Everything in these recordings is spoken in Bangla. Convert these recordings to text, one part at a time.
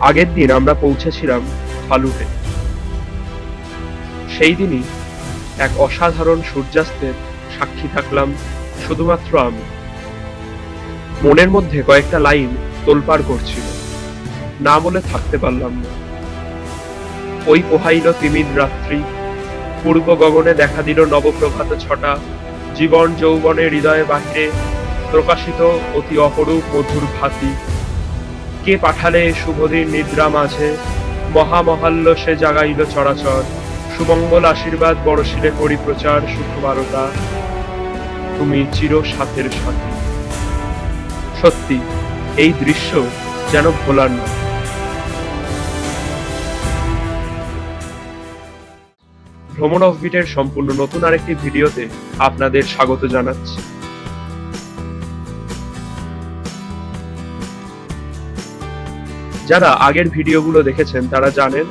আগের দিন আমরা পৌঁছেছিলাম ফালুটে। সেই দিনই এক অসাধারণ সূর্যাস্তের সাক্ষী থাকলাম শুধুমাত্র আমি। মনের মধ্যে কয়েকটা লাইন তোলপাড় করছিল, না বলে থাকতে পারলাম না। ওই পোহাইল তিমির রাত্রি, পূর্ব গগনে দেখা দিল নবপ্রভাত ছটা, জীবন যৌবনে হৃদয়ে বাহিরে প্রকাশিত অতি অপরূপ মধুর ভাতি। কে পাঠালে শুভদিন নিদ্রা মাঝে, মহামহাল্য সে জাগাইল চরাচর, সুমঙ্গল আশীর্বাদ বড়শিলে করি প্রচার, সুখবারতা তুমি চির সাথের সাথী। সত্যি এই দৃশ্য যেন ভোলার না। ভ্রমণ অফবিটের সম্পূর্ণ নতুন আরেকটি ভিডিওতে আপনাদের স্বাগত জানাচ্ছি। যারা আগের ভিডিওগুলো দেখেছেন তারা জানেন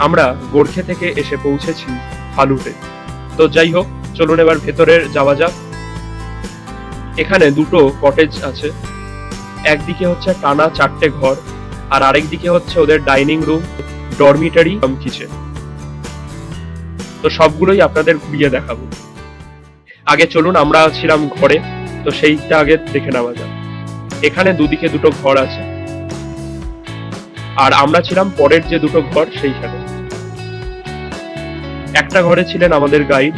আমরা গোর্খে থেকে এসে পৌঁছেছি ফালুটে। তো যাই হোক, চলুন এবার ভেতরে যাওয়া যাক। এখানে দুটো কটেজ আছে, একদিকে হচ্ছে টানা 4টে ঘর, আর আরেক দিকে হচ্ছে ওদের ডাইনিং রুম, ডরমিটারি, কিচেন। তো সবগুলোই আপনাদের ঘুরিয়ে দেখাবো। আগে চলুন, আমরা ছিলাম ঘরে, তো সেইটা আগে দেখে নেওয়া যাক। এখানে দুদিকে দুটো ঘর আছে, আর আমরা ছিলাম পরের যে দুটো ঘর সেইখানে। একটা ঘরে ছিলেন আমাদের গাইড,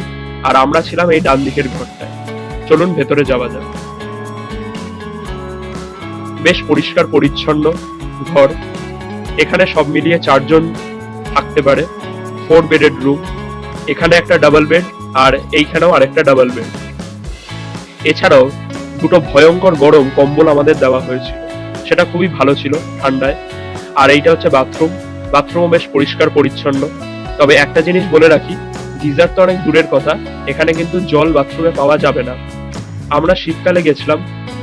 আর আমরা ছিলাম এই ডান দিকের ঘরটায়। চলুন ভেতরে যাওয়া যাক। বেশ পরিষ্কার পরিচ্ছন্ন ঘর। এখানে সব মিলিয়ে 4 জন থাকতে পারে। 4 বেডেড রুম। এখানে একটা ডাবল বেড, আর এইখানেও আরেকটা ডাবল বেড। এছাড়াও দুটো ভয়ঙ্কর গরম কম্বল আমাদের দেওয়া হয়েছিল, সেটা খুবই ভালো ছিল ঠান্ডায়। আর এইটা হচ্ছে বাথরুম। বাথরুমও বেশ পরিষ্কার পরিচ্ছন্ন। তবে একটা জিনিস বলে রাখি, গিজার তো অনেক দূরের কথা, এখানে কিন্তু জল বাথরুমে পাওয়া যাবে না। আমরা শীতকালে গেছিলাম,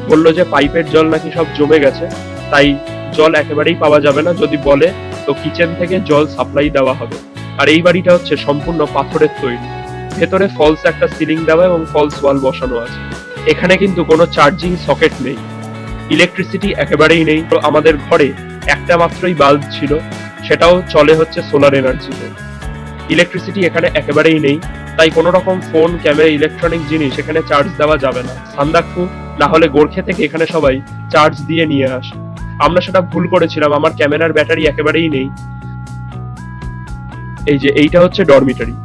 বললো যে পাইপের জল নাকি সব জমে গেছে, তাই জল একেবারেই পাওয়া যাবে না। যদি বলে তো কিচেন থেকে জল সাপ্লাই দেওয়া হবে। আর এই বাড়িটা হচ্ছে সম্পূর্ণ পাথরের তৈরি। ভেতরে ফলস একটা সিলিং দেওয়া এবং ফলস ওয়াল বসানো আছে। এখানে কিন্তু কোনো চার্জিং সকেট নেই, ইলেকট্রিসিটি একেবারেই নেই। তো আমাদের ঘরে একটা মাত্রই বাল্ব ছিল, সেটাও চলে হচ্ছে সোলার এনার্জিতে। ইলেকট্রিসিটি এখানে একেবারেই নেই, তাই কোনো রকম ফোন, ক্যামেরা, ইলেকট্রনিক জিনিস এখানে চার্জ দেওয়া যাবে না। সান্দাকফু না হলে গোর্খে থেকে এখানে সবাই চার্জ দিয়ে নিয়ে আসে। আমরা সেটা ভুল করেছিলাম, আমার ক্যামেরার ব্যাটারি একেবারেই নেই। এই যে এইটা হচ্ছে ডরমিটারি।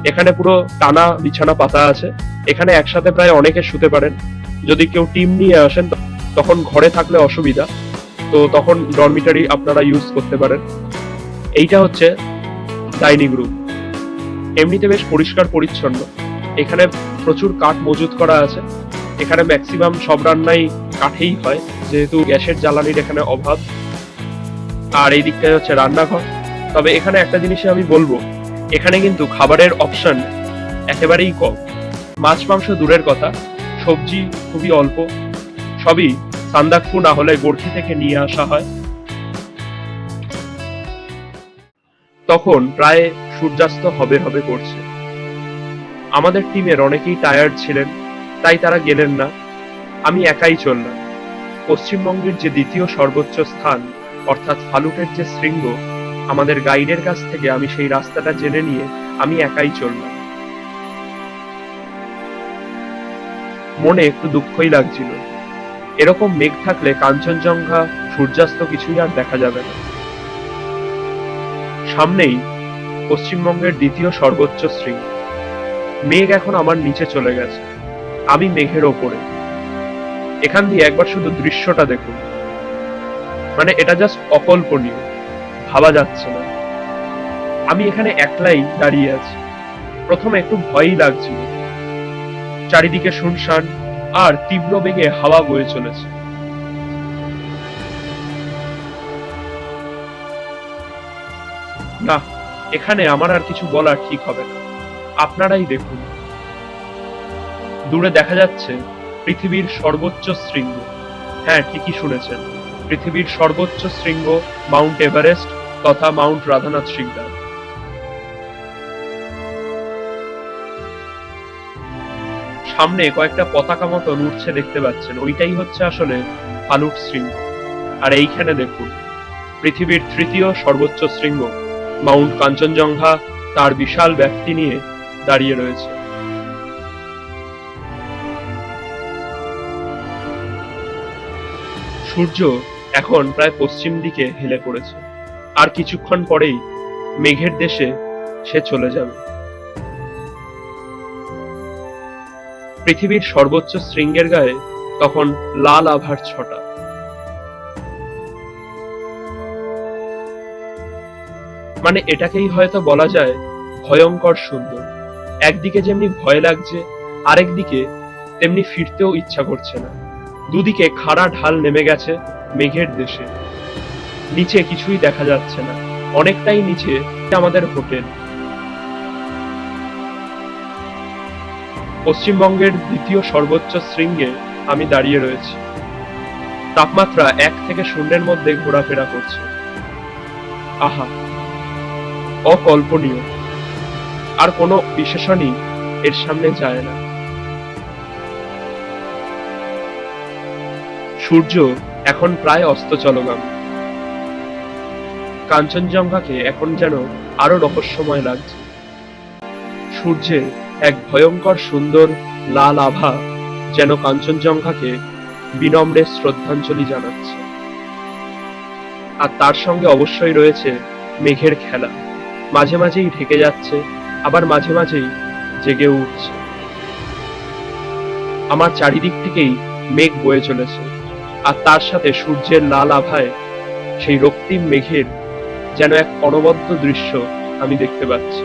এখানে পুরো টানা বিছানা পাতা আছে। এখানে একসাথে প্রায় অনেকে শুতে পারেন। যদি কেউ টিম নিয়ে আসেন তখন ঘরে থাকলে অসুবিধা, তো তখন ডরমিটারি আপনারা ইউজ করতে পারেন। এইটা হচ্ছে ডাইনিং রুম। এমনিতে বেশ পরিষ্কার পরিচ্ছন্ন। এখানে প্রচুর কাঠ মজুত করা আছে। এখানে ম্যাক্সিমাম সব রান্নাই কাঠেই হয়, যেহেতু গ্যাসের জ্বালানির এখানে অভাব। আর এই দিকটায় হচ্ছে রান্নাঘর। তবে এখানে একটা জিনিসই আমি বলবো, এখানে কিন্তু খাবারের অপশন একেবারেই কম। মাছ মাংস দূরের কথা, সবজি খুবই অল্প। সবই সান্দাকফু না হলে গোর্খে থেকে নিয়ে আসা হয়। তখন প্রায় সূর্যাস্ত হবে হবে করছে। আমাদের টিমের অনেকেই টায়ার্ড ছিলেন, তাই তারা গেলেন না। আমি একাই চললাম। পশ্চিমবঙ্গের যে দ্বিতীয় সর্বোচ্চ স্থান অর্থাৎ ফালুটের যে শৃঙ্গ, আমাদের গাইডের কাছ থেকে আমি সেই রাস্তাটা জেনে নিয়ে আমি একাই চললাম। মনে একটু দুঃখই লাগছিল। এরকম মেঘ থাকলে কাঞ্চনজঙ্ঘা, সূর্যাস্ত কিছুই আর দেখা যাবে না। সামনেই পশ্চিমবঙ্গের দ্বিতীয় সর্বোচ্চ শৃঙ্গ। মেঘ এখন আমার নিচে চলে গেছে, আমি মেঘের ওপরে। এখান দিয়ে একবার শুধু দৃশ্যটা দেখুন, মানে এটা জাস্ট অকল্পনীয়, ভাবা যাচ্ছে না। আমি এখানে একলাই দাঁড়িয়ে আছি। প্রথমে একটু ভয়ই লাগছিল। চারিদিকে শুনশান, আর তীব্র বেগে হাওয়া বয়ে চলেছে। না, এখানে আমার আর কিছু বলার ঠিক হবে না, আপনারাই দেখুন। দূরে দেখা যাচ্ছে পৃথিবীর সর্বোচ্চ শৃঙ্গ। হ্যাঁ, ঠিকই শুনেছেন, পৃথিবীর সর্বোচ্চ শৃঙ্গ মাউন্ট এভারেস্ট তথা মাউন্ট রাধানাথ শৃঙ্গ। সামনে কয়েকটা পতাকা মতো উড়ছে দেখতে পাচ্ছেন, ওইটাই হচ্ছে আসলে ফালুট শৃঙ্গ। আর এইখানে দেখুন পৃথিবীর তৃতীয় সর্বোচ্চ শৃঙ্গ মাউন্ট কাঞ্চনজঙ্ঘা তার বিশাল ব্যাপ্তি নিয়ে দাঁড়িয়ে রয়েছে। সূর্য এখন প্রায় পশ্চিম দিকে হেলে পড়েছে, আর কিছুক্ষণ পরেই মেঘের দেশে সে চলে যাবে। পৃথিবীর সর্বোচ্চ শৃঙ্গের গায়ে তখন লাল আভার ছটা। মানে এটাকেই হয়তো বলা যায় ভয়ঙ্কর সুন্দর। একদিকে যেমনি ভয় লাগছে, আরেকদিকে তেমনি ফিরতেও ইচ্ছা করছে না। দুদিকে খাড়া ঢাল নেমে গেছে মেঘের দেশে। নিচে কিছুই দেখা যাচ্ছে না, অনেকটাই নিচে আমাদের হোটেল। পশ্চিমবঙ্গের দ্বিতীয় সর্বোচ্চ শৃঙ্গে আমি দাঁড়িয়ে রয়েছি। তাপমাত্রা 1 থেকে 0-এর মধ্যে ঘোরাফেরা করছে। আহা, অকল্পনীয়। আর কোনো বিশেষণই এর সামনে যায় না। সূর্য এখন প্রায় অস্তচলগামী। কাঞ্চনজঙ্ঘাকে এখন যেন আরো রহস্যময় লাগছে। সূর্যের এক ভয়ঙ্কর সুন্দর লাল আভা যেন কাঞ্চনজঙ্ঘাকে বিনম্রে শ্রদ্ধাঞ্জলি জানাচ্ছে। আর তার সঙ্গে অবশ্যই রয়েছে মেঘের খেলা। মাঝে মাঝেই ঢেকে যাচ্ছে, আবার মাঝে মাঝেই জেগে উঠছে। আমার চারিদিক থেকেই মেঘ বয়ে চলেছে, আর তার সাথে সূর্যের লাল আভায় সেই রক্তিম মেঘের যেন এক অনবদ্য দৃশ্য আমি দেখতে পাচ্ছি।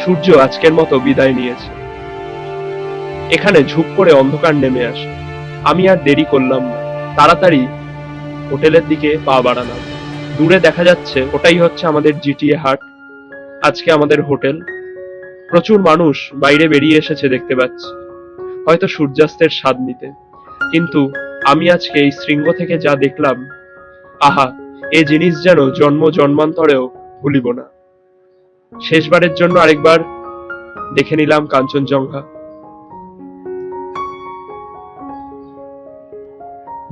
সূর্য আজকের মতো বিদায় নিয়েছে। এখানে ঝুপ করে অন্ধকার নেমে আসে। আমি আর দেরি করলাম না, তাড়াতাড়ি হোটেলের দিকে পা বাড়ালাম। দূরে দেখা যাচ্ছে ওটাই হচ্ছে আমাদের জিটিএ হাট, আজকে আমাদের হোটেল। প্রচুর মানুষ বাইরে বেরিয়ে এসেছে দেখতে পাচ্ছি, হয়তো সূর্যাস্তের স্বাদ নিতে। কিন্তু আমি আজকে এই শৃঙ্গ থেকে যা দেখলাম, আহা, এ জিনিস যেন জন্ম জন্মান্তরেও ভুলিব না। শেষবারের জন্য আরেকবার দেখে নিলাম কাঞ্চনজঙ্ঘা।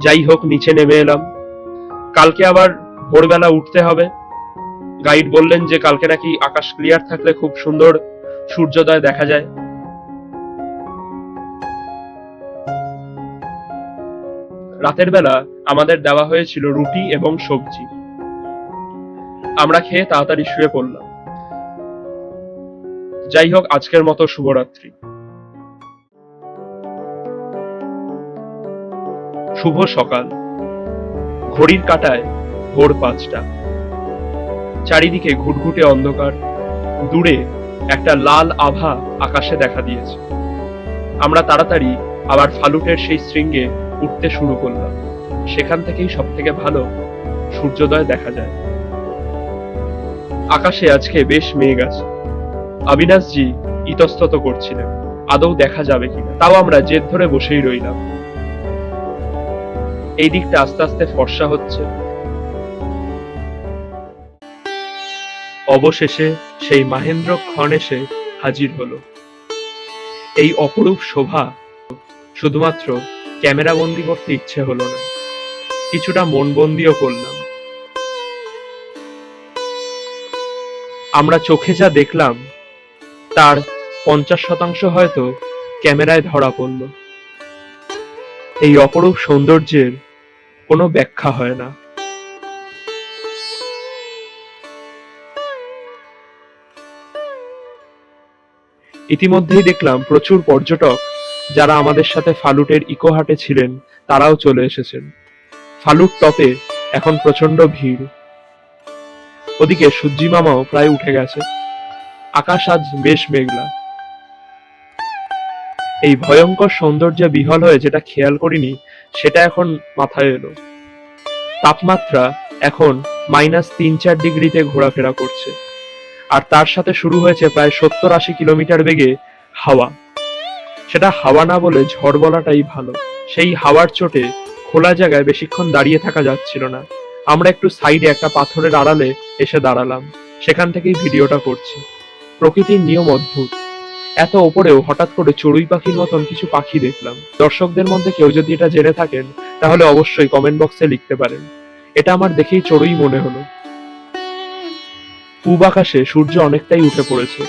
যাই হোক, নিচে নেমে এলাম। কালকে আবার ভোরবেলা উঠতে হবে। গাইড বললেন যে কালকে নাকি আকাশ ক্লিয়ার থাকলে খুব সুন্দর সূর্যোদয় দেখা যায়। রাতের বেলা আমাদের দেওয়া হয়েছিল রুটি এবং সবজি। আমরা খেয়ে তাড়াতাড়ি শুয়ে পড়লাম। যাই হোক, আজকের মতো শুভরাত্রি। শুভ সকাল। ঘড়ির কাঁটায় ভোর 5টা। চারিদিকে ঘুটঘুটে অন্ধকার। দূরে একটা লাল আভা আকাশে দেখা দিয়েছে। আমরা তাড়াতাড়ি আবার ফালুটের সেই শৃঙ্গে উঠতে শুরু করলাম। সেখান থেকেই সব থেকে ভালো সূর্যোদয় দেখা যায়। আকাশে আজকে বেশ মেঘ আছে। অবিনাশজি ইতস্তত করছিলেন আদৌ দেখা যাবে কিনা। তাও আমরা জেদ ধরে বসেই রইলাম। এই দিকটা আস্তে আস্তে ফর্সা হচ্ছে। অবশেষে সেই মাহেন্দ্র ক্ষণ এসে হাজির হলো। এই অপরূপ শোভা শুধুমাত্র ক্যামেরা বন্দি করতে ইচ্ছে হলো না, কিছুটা মন বন্দিও করলাম। আমরা চোখে যা দেখলাম তার 50% হয়তো ক্যামেরায় ধরা পড়ল। এই অপরূপ সৌন্দর্যের কোনো ব্যাখ্যা হয় না। ইতিমধ্যেই দেখলাম প্রচুর পর্যটক যারা আমাদের সাথে ফালুটের ইকো হাটে ছিলেন তারাও চলে এসেছেন। ফালুট টপে এখন প্রচন্ড ভিড়। ওদিকে সূর্যি মামাও প্রায় উঠে গেছে। আকাশ আজ বেশ মেঘলা। এই ভয়ঙ্কর সৌন্দর্যে বিহ্বল হয়ে যেটা খেয়াল করিনি সেটা এখন মাথায় এলো। তাপমাত্রা এখন -3-4 ডিগ্রিতে ঘোরাফেরা করছে, আর তার সাথে শুরু হয়েছে প্রায় 70-80 কিলোমিটার বেগে হাওয়া। সেটা হাওয়া না বলে ঝড় বলাটাই ভালো। সেই হাওয়ার চোটে খোলা জায়গায় বেশিক্ষণ দাঁড়িয়ে থাকা যাচ্ছিল না। আমরা একটু সাইডে একটা পাথরের আড়ালে এসে দাঁড়ালাম। সেখান থেকেই ভিডিওটা করছি। প্রকৃতির নিয়ম অদ্ভুত। এত ওপরেও হঠাৎ করে চড়ুই পাখির মতন কিছু পাখি দেখলাম। দর্শকদের মধ্যে কেউ যদি এটা জেনে থাকেন তাহলে অবশ্যই কমেন্ট বক্সে লিখতে পারেন। এটা আমার দেখেই চড়ুই মনে হলো। পূব আকাশে সূর্য অনেকটাই উঠে পড়েছে,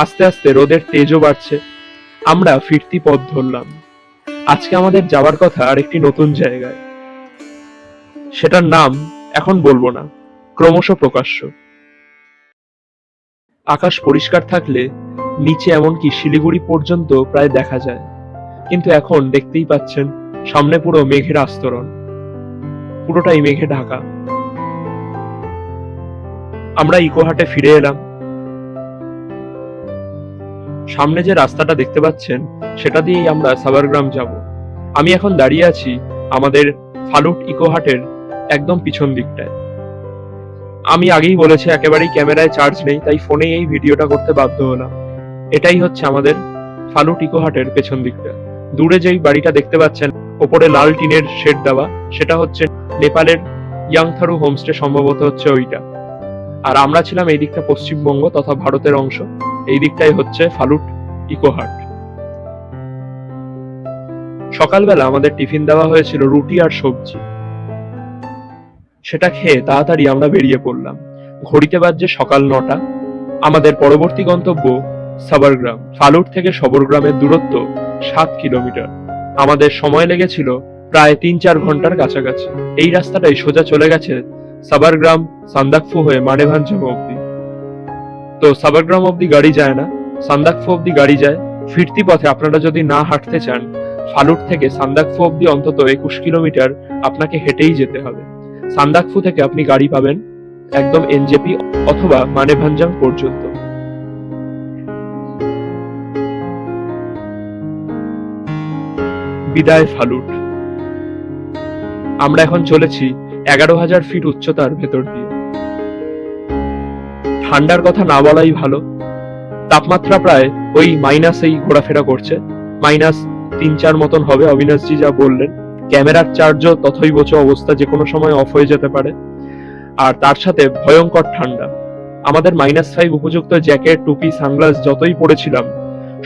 আস্তে আস্তে রোদের তেজও বাড়ছে। আমরা ফিরতি পথ ধরলাম। আজকে আমাদের যাওয়ার কথা আরেকটি নতুন জায়গায়, সেটার নাম এখন বলবো না, ক্রমশ প্রকাশ্য। আকাশ পরিষ্কার থাকলে নিচে এমনকি শিলিগুড়ি পর্যন্ত প্রায় দেখা যায়, কিন্তু এখন দেখতেই পাচ্ছেন সামনে পুরো মেঘের আস্তরণ, পুরোটাই মেঘে ঢাকা। আমরা ইকোহাটে ফিরে এলাম। সামনে যে রাস্তাটা দেখতে পাচ্ছেন সেটা দিয়েই আমরা সাভারগ্রাম যাব। আমি এখন দাঁড়িয়ে আছি আমাদের ফালুট ইকোহাটের একদম পিছন দিকটায়। আমি আগেই বলেছি একেবারেই ক্যামেরায় চার্জ নেই, তাই ফোনে এই ভিডিওটা করতে বাধ্য হলাম। এটাই হচ্ছে আমাদের ফালুট ইকোহাটের পেছন দিকটা। দূরে যেই বাড়িটা দেখতে পাচ্ছেন ওপরে লাল টিনের শেড দেওয়া, সেটা হচ্ছে নেপালের ইয়াংথারু হোমস্টে, সম্ভবত হচ্ছে ওইটা। আর আমরা ছিলাম এই দিকটা পশ্চিমবঙ্গ তথা ভারতের অংশ, এই দিকটাই হচ্ছে ফালুট ইকোহাট। সকালবেলা আমাদের টিফিন দেওয়া হয়েছিল রুটি আর সবজি। সেটা খেয়ে তাড়াতাড়ি আমরা বেরিয়ে পড়লাম। ঘড়িতে বাজছে সকাল 9টা। আমাদের পরবর্তী গন্তব্য সাভারগ্রাম। ফালুট থেকে সবরগ্রামের দূরত্ব 7 কিলোমিটার। আমাদের সময় লেগেছিল প্রায় 3-4 ঘন্টার কাছাকাছি। এই রাস্তাটাই সোজা চলে গেছে সাভারগ্রাম সান্দাকফু হয়ে মানেভাঞ্জাম অব্দি। তো সাভারগ্রাম অব্দি গাড়ি যায় না, সান্দাকফু অব্দি গাড়ি যায়। ফিরতি পথে আপনারা যদি না হাঁটতে চান, ফালুট থেকে সান্দাকফু অব্দি অন্তত 21 কিলোমিটার আপনাকে হেঁটেই যেতে হবে। সান্দাকফু থেকে আপনি গাড়ি পাবেন একদম এনজেপি অথবা মানেভাঞ্জাম পর্যন্ত। বিদায় ফালুট। আমরা এখন চলেছি 11,000 ফিট উচ্চতার ভেতর দিয়ে। ঠান্ডার কথা না বলাই ভালো। তাপমাত্রা প্রায় ওই মাইনাসেই ঘোরাফেরা করছে, -3-4 মতন হবে অবিনাশজি যা বললেন। ক্যামেরার চার্জও তথৈবচ অবস্থা, যে কোনো সময় অফ হয়ে যেতে পারে। আর তার সাথে ভয়ঙ্কর ঠান্ডা। আমাদের -5 উপযুক্ত জ্যাকেট, টুপি, সানগ্লাস যতই পরেছিলাম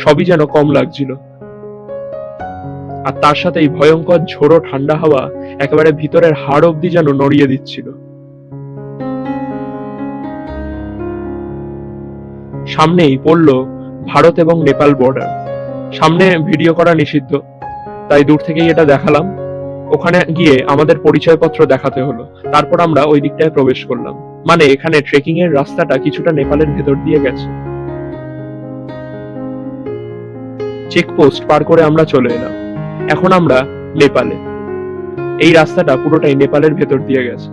সবই যেন কম লাগছিল। আর তার সাথে এই ভয়ঙ্কর ঝোড়ো ঠান্ডা হাওয়া একেবারে ভিতরের হাড় অব্দি যেন নড়িয়ে দিচ্ছিল। সামনেই পড়লো ভারত এবং নেপাল বর্ডার। সামনে ভিডিও করা নিষিদ্ধ, তাই দূর থেকেই এটা দেখালাম। ওখানে গিয়ে আমাদের পরিচয়পত্র দেখাতে হলো, তারপর আমরা ওই দিকটায় প্রবেশ করলাম। মানে এখানে ট্রেকিং এর রাস্তাটা কিছুটা নেপালের ভেতর দিয়ে গেছে। চেকপোস্ট পার করে আমরা চলে এলাম। এখন আমরা নেপালে। এই রাস্তাটা পুরোটাই নেপালের ভেতর দিয়ে গেছে।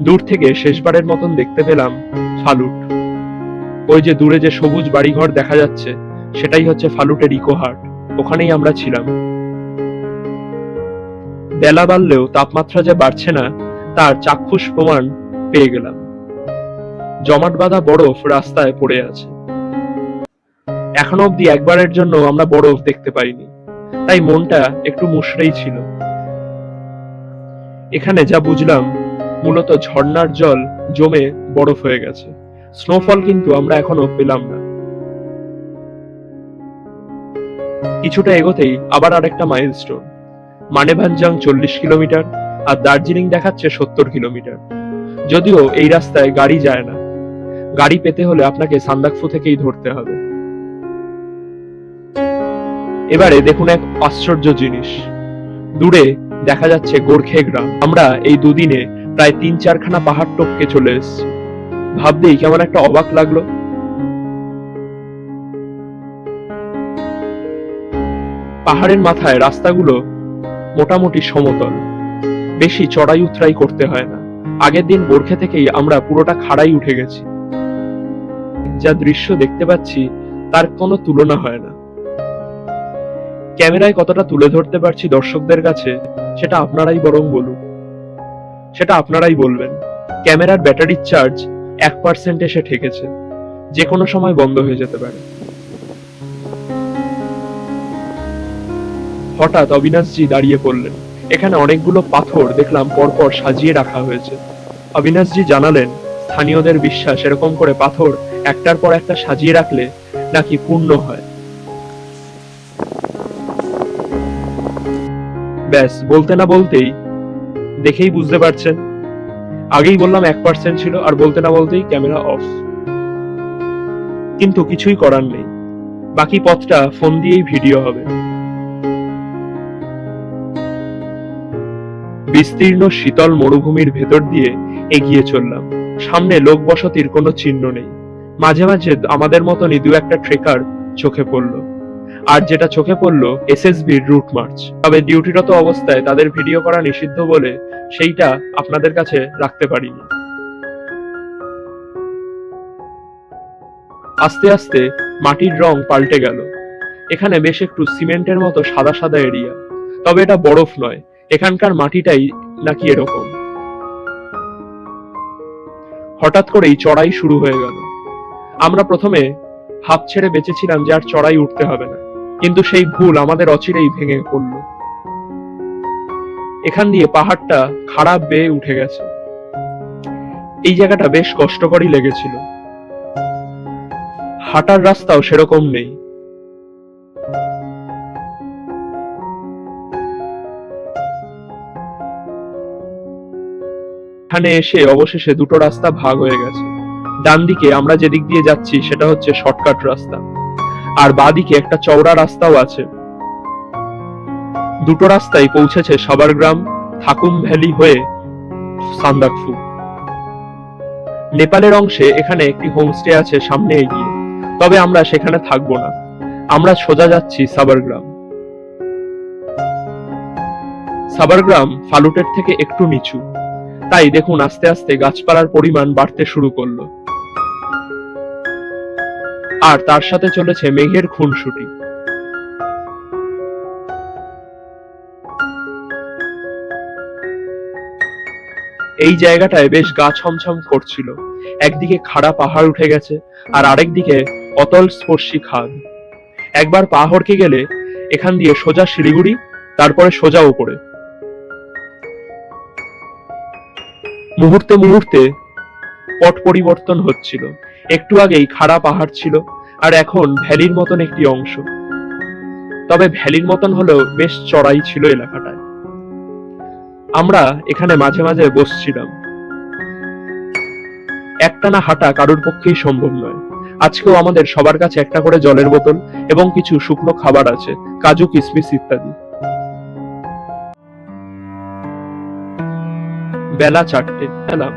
দূর থেকে শেষবারের মতন দেখতে পেলাম ফালুট। ওই যে দূরে যে সবুজ বাড়িঘর দেখা যাচ্ছে সেটাই হচ্ছে ফালুটের ইকোহাট। ওখানেই আমরা ছিলাম। বেলা বাড়লেও তাপমাত্রা যে বাড়ছে না তার চাক্ষুষ প্রমাণ পেয়ে গেলাম। জমাট বাঁধা বরফ রাস্তায় পড়ে আছে। এখনো অব্দি একবারের জন্য আমরা বরফ দেখতে পাইনি, তাই মনটা একটু মুষড়েই ছিল। এখানে যা বুঝলাম মূলত ঝর্ণার জল জমে বরফ হয়ে গেছে। স্নোফল কিন্তু আমরা এখনো পেলাম না। কিছুটা এগোতেই আবার আরেকটা মাইলস্টোন। মানেভাঞ্জাম 40 কিলোমিটার আর দার্জিলিং দেখাচ্ছে 70 কিলোমিটার। যদিও এই রাস্তায় গাড়ি যায় না, গাড়ি পেতে হলে আপনাকে সান্দাকফু থেকেই ধরতে হবে। এবারে দেখুন এক আশ্চর্য জিনিস, দূরে দেখা যাচ্ছে গোর্খে গ্রাম। আমরা এই দুদিনে প্রায় 3-4 খানা পাহাড় টপকে চলে এসেছি। ভাবতেই কেমন একটা অবাক লাগলো। পাহাড়ের মাথায় রাস্তাগুলো মোটামুটি সমতল, বেশি চড়াই উতরাই করতে হয় না। আগের দিন গোর্খে থেকেই আমরা পুরোটা খাড়াই উঠে গেছি। যা দৃশ্য দেখতে পাচ্ছি তার কোনো তুলনা হয় না। ক্যামেরায় কতটা তুলে ধরতে পারছি দর্শকদের কাছে সেটা আপনারাই বরং বলুন, সেটা আপনারাই বলবেন। ক্যামেরার ব্যাটারির চার্জ 1% এসে ঠেকেছে, যে কোনো সময় বন্ধ হয়ে যেতে পারে। হঠাৎ অবিনাশজি দাঁড়িয়ে পড়লেন। এখানে অনেকগুলো পাথর দেখলাম পরপর সাজিয়ে রাখা হয়েছে। অবিনাশজি জানালেন স্থানীয়দের বিশ্বাস এরকম করে পাথর একটার পর একটা সাজিয়ে রাখলে নাকি পূর্ণ হয়। ব্যাস, বলতে না বলতেই দেখেই বুঝতে পারছেন, আগেই বললাম 1% ছিল, আর বলতে না বলতেই ক্যামেরা অফ। কিন্তু কিছুই করার নেই, বাকি পথটা ফোন দিয়েই ভিডিও হবে। বিস্তীর্ণ শীতল মরুভূমির ভেতর দিয়ে এগিয়ে চললাম। সামনে লোক বসতির কোনো চিহ্ন নেই। মাঝে মাঝে আমাদের মতনই দু একটা ট্রেকার চোখে পড়ল, আর যেটা চোখে পড়ল এসএসবির রুট মার্চ। তবে ডিউটিরত অবস্থায় তাদের ভিডিও করা নিষিদ্ধ বলে সেইটা আপনাদের কাছে রাখতে পারিনি। আস্তে আস্তে মাটির রং পাল্টে গেল। এখানে বেশ একটু সিমেন্টের মতো সাদা সাদা এরিয়া, তবে এটা বরফ নয়, এখানকার মাটিটাই নাকি এরকম। হঠাৎ করেই চড়াই শুরু হয়ে গেল। আমরা প্রথমে হাফ ছেড়ে বেঁচেছিলাম যে আর চড়াই উঠতে হবে না, কিন্তু সেই ভুল আমাদের অচিরেই ভেঙে পড়ল। এখান দিয়ে পাহাড়টা খারাপ বেয়ে উঠে গেছে। এই জায়গাটা বেশ কষ্টকরই লেগেছিল। হাঁটার রাস্তাও সেরকম নেই। এখানে এসে অবশেষে দুটো রাস্তা ভাগ হয়ে গেছে। ডান দিকে আমরা যেদিক দিয়ে যাচ্ছি সেটা হচ্ছে শর্টকাট রাস্তা, আর বাঁদিকে একটা চওড়া রাস্তাও আছে। দুটো রাস্তায় পৌঁছেছে সাবারগ্রাম, থাকুম ভ্যালি হয়ে সান্দাকফু। নেপালের অংশে এখানে একটি হোমস্টে আছে সামনে এগিয়ে, তবে আমরা সেখানে থাকবো না, আমরা সোজা যাচ্ছি সাবারগ্রাম। সাবারগ্রাম ফালুটের থেকে একটু নিচু, তাই দেখুন আস্তে আস্তে গাছপালার পরিমাণ বাড়তে শুরু করলো, আর তার সাথে চলেছে মেঘের খুনসুটি। এই জায়গাটায় বেশ গা ছমছম করছিল। একদিকে খাড়া পাহাড় উঠে গেছে, আর আরেকদিকে অতল স্পর্শী খাদ। একবার পা হড়কে গেলে এখান দিয়ে সোজা শিলিগুড়ি, তারপরে সোজা উপরে। মুহূর্তে মুহূর্তে পট পরিবর্তন হচ্ছিল। একটু আগেই খাড়া পাহাড় ছিল, আর এখন ভ্যালির মতন একটি অংশ। তবে ভ্যালির মতন হলেও বেশ চড়াই ছিল এলাকাটায়। আমরা এখানে মাঝে মাঝে বসছিলাম। একটানা হাঁটা কারোর পক্ষেই সম্ভব নয়। আজকেও আমাদের সবার কাছে একটা করে জলের বোতল এবং কিছু শুকনো খাবার আছে, কাজু কিশমিশ ইত্যাদি। বেলা 4টে এলাম।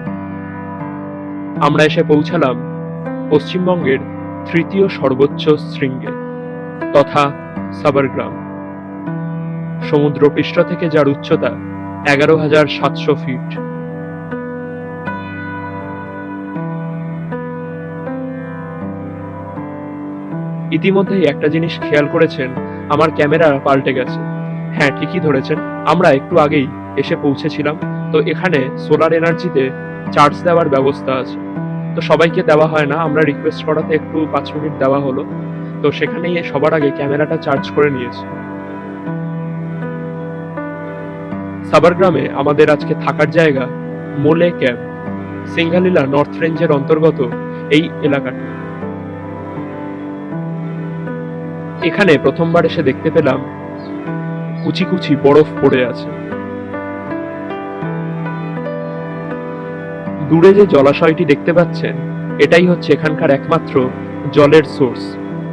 আমরা এসে পৌঁছালাম পশ্চিমবঙ্গের তৃতীয় সর্বোচ্চ শৃঙ্গে, তথা সাবারগ্রাম। সমুদ্রপৃষ্ঠ থেকে যার উচ্চতা 11,700 ফিট। ইতিমধ্যেই একটা জিনিস খেয়াল করেছেন, আমার ক্যামেরা পাল্টে গেছে। হ্যাঁ, ঠিকই ধরেছেন, আমরা একটু আগেই এসে পৌঁছেছিলাম। তো এখানে সোলার এনার্জিতে চার্জ দেওয়ার ব্যবস্থা আছে। তো সবাইকে দেওয়া হয় না, আমরা রিকোয়েস্ট করাতে একটু 5 মিনিট দেওয়া হলো। তো সেখানেই সবার আগে ক্যামেরাটা চার্জ করে নিয়েছি। সাবারগ্রামে আমাদের আজকে থাকার জায়গা মোলে ক্যাম্প, সিংঘালীলা নর্থ রেঞ্জের অন্তর্গত এই এলাকাটি। এখানে প্রথমবার এসে দেখতে পেলাম কুচি কুচি বরফ পড়ে আছে। দূরে যে জলাশয়টি দেখতে পাচ্ছেন, এটাই হচ্ছে এখানকার একমাত্র জলের সোর্স।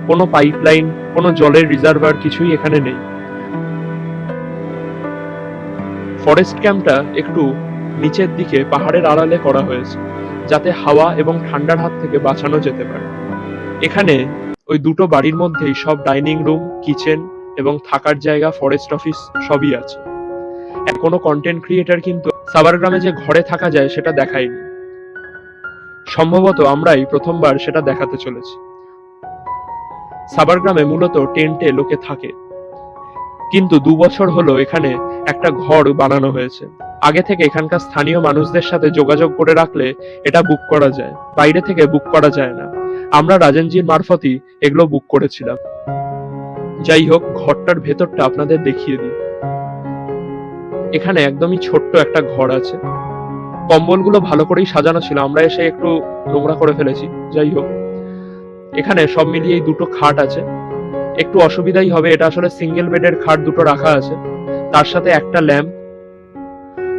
কোনো পাইপলাইন, কোনো জলের রিজার্ভার কিছুই এখানে নেই। ফরেস্ট ক্যাম্পটা একটু নিচের দিকে পাহাড়ের আড়ালে করা হয়েছে, যাতে হাওয়া এবং ঠান্ডার হাত থেকে বাঁচানো যেতে পারে। এখানে ওই দুটো বাড়ির মধ্যেই সব ডাইনিং রুম, কিচেন এবং থাকার জায়গা, ফরেস্ট অফিস সবই আছে। কোনো কন্টেন্ট ক্রিয়েটর কিন্তু সাবারগ্রামে যে ঘরে থাকা যায় সেটা দেখায়নি। সম্ভবত আমরাই প্রথমবার সেটা দেখাতে চলেছি। সাবারগ্রামে মূলত টেন্টে লোকে থাকে, কিন্তু 2 বছর হলো এখানে একটা ঘর বানানো হয়েছে। আগে থেকে এখানকার স্থানীয় মানুষদের সাথে যোগাযোগ করে রাখলে এটা বুক করা যায়, বাইরে থেকে বুক করা যায় না। আমরা রাজেনজির মারফতই এগুলো বুক করেছিলাম। যাই হোক, ঘরটার ভেতরটা আপনাদের দেখিয়ে দিই। এখানে একদমই ছোট্ট একটা ঘর আছে। কম্বলগুলো ভালো করেই সাজানো ছিল, আমরা এসে একটু নোংরা করে ফেলেছি। যাই হোক, এখানে সব মিলিয়ে এই দুটো খাট আছে। একটু অসুবিধাই হবে, এটা আসলে সিঙ্গেল বেডের খাট দুটো রাখা আছে, তার সাথে একটা ল্যাম্প,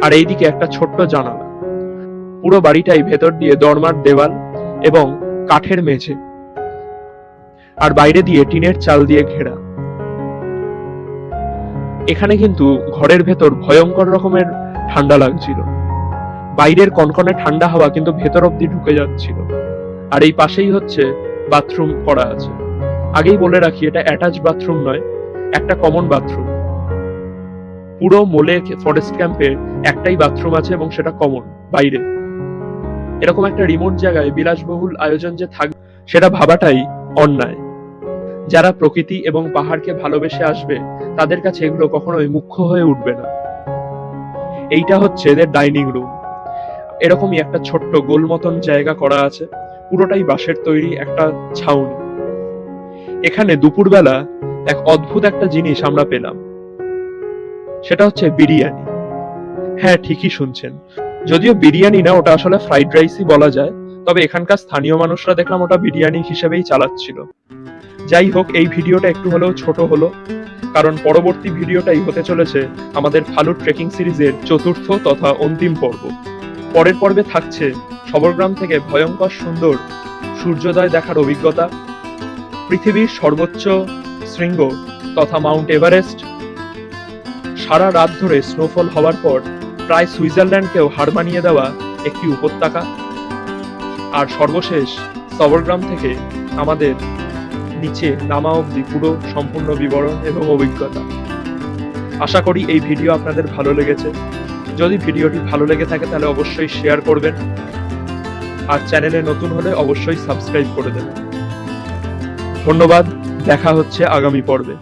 আর এইদিকে একটা ছোট্ট জানালা। পুরো বাড়িটাই ভেতর দিয়ে দরমার দেওয়াল এবং কাঠের মেঝে, আর বাইরে দিয়ে টিনের চাল দিয়ে ঘেরা। এখানে কিন্তু ঘরের ভেতর ভয়ঙ্কর রকমের ঠান্ডা লাগছিল। বাইরের কনকনে ঠান্ডা হাওয়া কিন্তু ভেতর অব্দি ঢুকে যাচ্ছিল। আর এই পাশেই হচ্ছে বাথরুম করা আছে। আগেই বলে রাখি, এটা অ্যাটাচ বাথরুম নয়, একটা কমন বাথরুম। পুরো মোলে ফরেস্ট ক্যাম্পে একটাই বাথরুম আছে এবং সেটা কমন বাইরে। এরকম একটা রিমোট জায়গায় বিলাসবহুল আয়োজন যে থাকবে সেটা ভাবাটাই অন্যায়। যারা প্রকৃতি এবং পাহাড়কে ভালোবেসে আসবে তাদের কাছে এগুলো কখনোই মুখ্য হয়ে উঠবে না। এইটা হচ্ছে এদের ডাইনিং রুম। এরকমই একটা ছোট্ট গোল মতন জায়গা করা আছে, পুরোটাই বাঁশের তৈরি একটা ছাউনি। এখানে দুপুরবেলা এক অদ্ভুত একটা জিনিস আমরা পেলাম, সেটা হচ্ছে বিরিয়ানি। হ্যাঁ, ঠিকই শুনছেন, যদিও বিরিয়ানি না, ওটা আসলে ফ্রাইড রাইসই বলা যায়। তবে এখানকার স্থানীয় মানুষরা দেখলাম ওটা বিরিয়ানি হিসেবেই চালাচ্ছিল। যাই হোক, এই ভিডিওটা একটু হলেও ছোট হলো, কারণ পরবর্তী ভিডিওটাই হতে চলেছে আমাদের ফালুট ট্রেকিং সিরিজের চতুর্থ তথা অন্তিম পর্ব। পরের পর্বে থাকছে সবরগ্রাম থেকে ভয়ঙ্কর সুন্দর সূর্যোদয় দেখার অভিজ্ঞতা, পৃথিবীর সর্বোচ্চ শৃঙ্গ তথা মাউন্ট এভারেস্ট, সারা রাত ধরে স্নোফল হওয়ার পর প্রায় সুইজারল্যান্ডকেও হার মানিয়ে দেওয়া একটি উপত্যকা, আর সর্বশেষ সবরগ্রাম থেকে আমাদের নিচে নামা অবধি পুরো সম্পূর্ণ বিবরণ এবং অভিজ্ঞতা। আশা করি এই ভিডিও আপনাদের ভালো লেগেছে। যদি ভিডিওটি ভালো লেগে থাকে তাহলে অবশ্যই শেয়ার করবেন, আর চ্যানেলে নতুন হলে অবশ্যই সাবস্ক্রাইব করে দেবেন। ধন্যবাদ, দেখা হচ্ছে আগামী পর্বে।